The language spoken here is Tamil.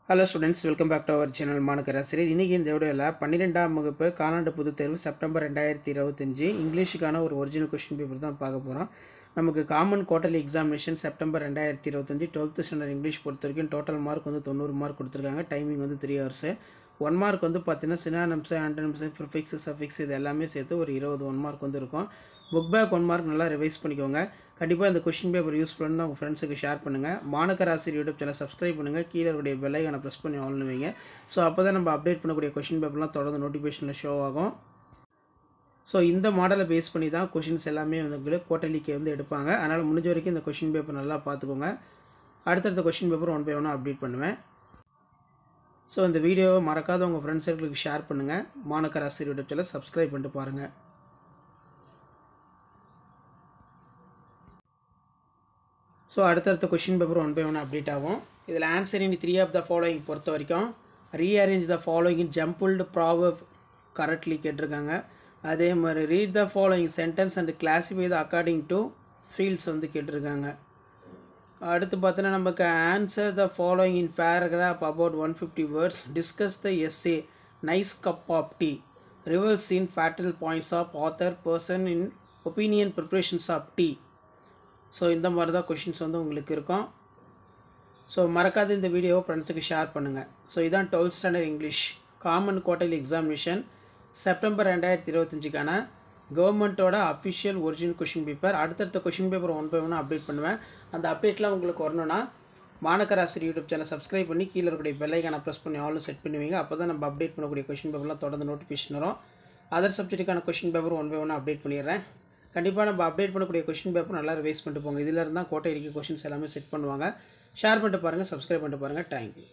Hello students, welcome back to our channel மாணக்கராசிரியர். இன்னைக்கு இந்த வீடியோல 12ஆம் வகுப்பு காலாண்டு பொதுத் தேர்வு செப்டம்பர் 2025 இங்கிலீஷுக்கான ஒரு ஒரிஜினல் क्वेश्चन பேப்பர் தான் பார்க்க போறோம். நமக்கு common quarterly examination September 2025 12th standard English பொறுத்தவரைக்கும் டோட்டல் மார்க் வந்து 90 மார்க் கொடுத்திருக்காங்க. டைமிங் வந்து 3 hours. 1 மார்க் வந்து பார்த்தீங்கன்னா சினானிம்ஸ், ஆண்டனிம்ஸ், ப்ரிஃபிக்ஸ், சஃபிக்ஸ் இது எல்லாமே சேர்த்து ஒரு 20 1 மார்க் வந்து இருக்கும். புக் பேக் 1 மார்க் நல்லா ரிவைஸ் பண்ணிக்கோங்க. கண்டிப்பாக இந்த क्वेश्चन பேப்பர் யூஸ்ஃபுல்லாக உங்கள் ஃப்ரெண்ட்ஸுக்கு ஷேர் பண்ணுங்கள். மாணக்கராசிரியர் யூடியூப் சேனல் சப்ஸ்கிரைப் பண்ணுங்கள். கீழே இருக்கக்கூடிய பெல் ஐகானை ப்ரெஸ் பண்ணி ஆல்னு வைங்க. ஸோ அப்போ தான் நம்ம அப்டேட் பண்ணக்கூடிய क्वेश्चन பேப்பர்லாம் தொடர்ந்து நோட்டிஃபிகேஷனில் ஷோ ஆகும். ஸோ இந்த மாடலை பேஸ் பண்ணி தான் கொஷின்ஸ் எல்லாமே வந்து குவார்ட்டர்லிக்கு வந்து எடுப்பாங்க. அதனால் முடிஞ்ச வரைக்கும் இந்த क्वेश्चन பேப்பர் நல்லா பார்த்துக்கோங்க. அடுத்தடுத்த क्वेश्चन பேப்பர் 1 by 1 அப்டேட் பண்ணுவேன். ஸோ இந்த வீடியோவை மறக்காத உங்கள் ஃப்ரெண்ட்ஸ் சர்க்கிளுக்கு ஷேர் பண்ணுங்கள். மாணக்கராசிரியர் யூடியூப் சேனல் சப்ஸ்கிரைப் பண்ணிட்டு பாருங்கள். ஸோ அடுத்தடுத்த क्वेश्चन பேப்பர் 1 by 1 அப்டேட் ஆகும். இதில் answer any 3 of the following பொறுத்த வரைக்கும் rearrange the following in jumbled proverb correctly கேட்டிருக்காங்க. அதே மாதிரி read the following sentence and classify the according to fields வந்து கேட்டிருக்காங்க. அடுத்து பார்த்தோன்னா நமக்கு answer the following in paragraph about 150 words, discuss the essay nice cup of tea, reverse in fatal points of author, person in opinion preparations of tea. So இந்த மாதிரி தான் கொஷின்ஸ் வந்து உங்களுக்கு இருக்கும். ஸோ மறக்காத இந்த வீடியோவை ஃப்ரெண்ட்ஸுக்கு ஷேர் பண்ணுங்கள். ஸோ இதான் 12th standard English common quarterly examination September 2025க்கான கவர்மெண்ட்டோட அஃபிஷியல் ஒரிஜினல் கொஷின் பேப்பர். அடுத்தடுத்த கொஷின் பேப்பர் 1 by 1 அப்டேட் பண்ணுவேன். அந்த அப்டேட்லாம் உங்களுக்கு வரணும்னா மாணக்கராசிரியர் யூடியூப் சேனல் சப்ஸ்கிரைப் பண்ணி கீழே இருக்கக்கூடிய பெல் ஐகானை ப்ரெஸ் பண்ணி ஆல்னு செட் பண்ணுவீங்க. அப்போ தான் நம்ம அப்டேட் பண்ணக்கூடிய கொஷின் பேப்பர்லாம் தொடர்ந்து நோட்டிஃபிகேஷன் வரும். அதர் சப்ஜெக்ட்டுக்கான கொஷின் பேப்பர் 1 by 1 அப்டேட் பண்ணிடுறேன். கண்டிப்பாக நம்ம அப்டேட் பண்ணக்கூடிய கொஷின் பேப்பர் நல்லா ரிவைஸ் பண்ணிட்டு போங்க. இதில் இருந்தால் கோட்டை கொஷின்ஸ் எல்லாமே செட் பண்ணுவாங்க. ஷேர் பண்ணிட்டு பாருங்கள், சப்ஸ்கிரைப் பண்ணிட்டு பாருங்கள். தேங்க்யூ.